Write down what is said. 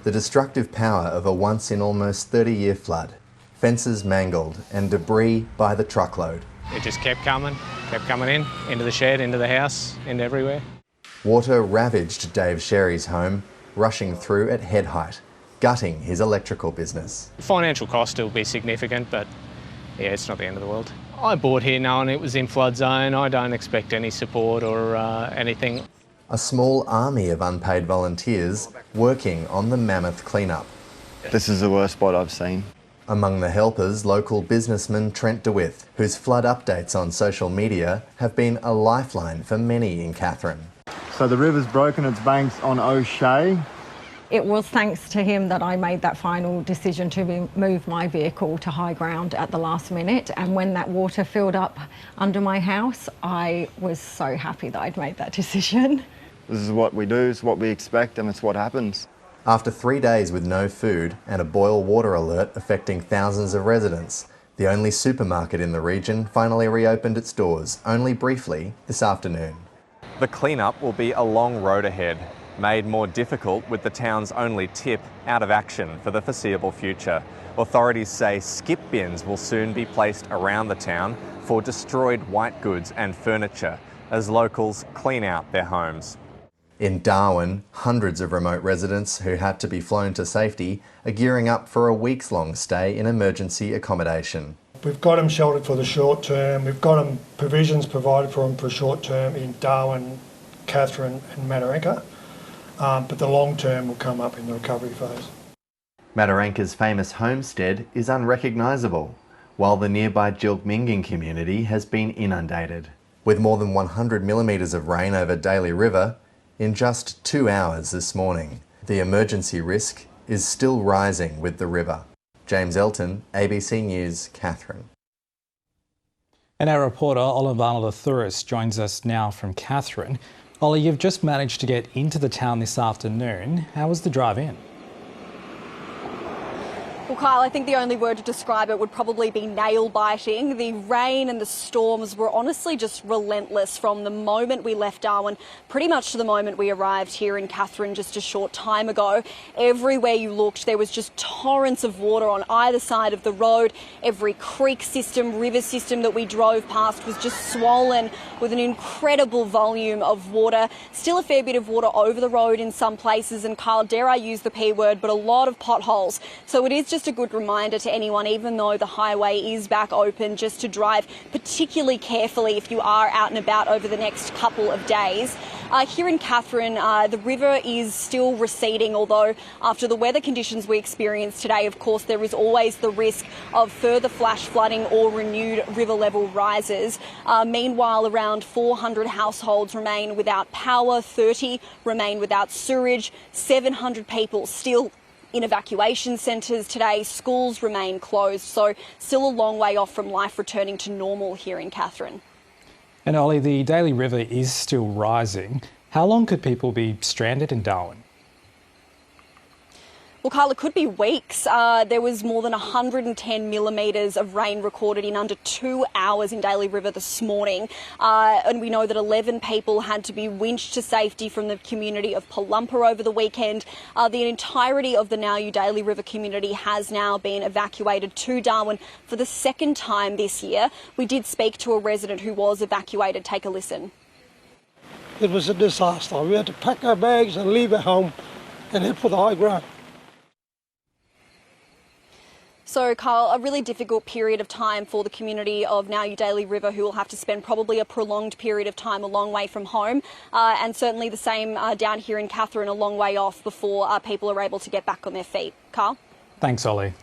The destructive power of a once in almost 30-year flood. Fences mangled and debris by the truckload. It just kept coming in, into the shed, into the house, into everywhere. Water ravaged Dave Sherry's home, rushing through at head height, gutting his electrical business. Financial cost will be significant, but yeah, it's not the end of the world. I bought here knowing it was in flood zone. I don't expect any support or anything. A small army of unpaid volunteers working on the mammoth cleanup. This is the worst spot I've seen. Among the helpers, local businessman Trent DeWitt, whose flood updates on social media have been a lifeline for many in Katherine. So the river's broken its banks on O'Shea. It was thanks to him that I made that final decision to move my vehicle to high ground at the last minute. And when that water filled up under my house, I was so happy that I'd made that decision. This is what we do, it's what we expect, and it's what happens. After 3 days with no food and a boil water alert affecting thousands of residents, the only supermarket in the region finally reopened its doors, only briefly, this afternoon. The clean-up will be a long road ahead, made more difficult with the town's only tip out of action for the foreseeable future. Authorities say skip bins will soon be placed around the town for destroyed white goods and furniture as locals clean out their homes. In Darwin, hundreds of remote residents who had to be flown to safety are gearing up for a weeks-long stay in emergency accommodation. We've got them sheltered for the short term. We've got them provisions provided for them for short term in Darwin, Katherine and Mataranka. But the long term will come up in the recovery phase. Mataranka's famous homestead is unrecognisable, while the nearby Jilkminging community has been inundated. With more than 100 millimetres of rain over Daly River in just 2 hours this morning, the emergency risk is still rising with the river. James Elton, ABC News, Katherine. And our reporter Olivana Lathouris joins us now from Katherine. Ollie, you've just managed to get into the town this afternoon. How was the drive in? Well, Kyle, I think the only word to describe it would probably be nail-biting. The rain and the storms were honestly just relentless from the moment we left Darwin, pretty much to the moment we arrived here in Katherine just a short time ago. Everywhere you looked, there was just torrents of water on either side of the road. Every creek system, river system that we drove past was just swollen with an incredible volume of water. Still a fair bit of water over the road in some places, and Kyle, dare I use the P word, but a lot of potholes. So it is just a good reminder to anyone, even though the highway is back open, just to drive particularly carefully if you are out and about over the next couple of days. Here in Katherine, the river is still receding, although after the weather conditions we experienced today, of course, there is always the risk of further flash flooding or renewed river level rises. Meanwhile, around 400 households remain without power, 30 remain without sewerage, 700 people still in evacuation centres today. Schools remain closed, so still a long way off from life returning to normal here in Katherine. And Ollie, the Daly River is still rising. How long could people be stranded in Darwin? Well, Carl, it could be weeks. There was more than 110 millimetres of rain recorded in under 2 hours in Daly River this morning. And we know that 11 people had to be winched to safety from the community of Palumpa over the weekend. The entirety of the Now Daly River community has now been evacuated to Darwin for the second time this year. We did speak to a resident who was evacuated. Take a listen. It was a disaster. We had to pack our bags and leave at home and head for the high ground. So, Carl, a really difficult period of time for the community of Now Daly River, who will have to spend probably a prolonged period of time a long way from home, and certainly the same down here in Katherine, a long way off before people are able to get back on their feet. Carl? Thanks, Ollie.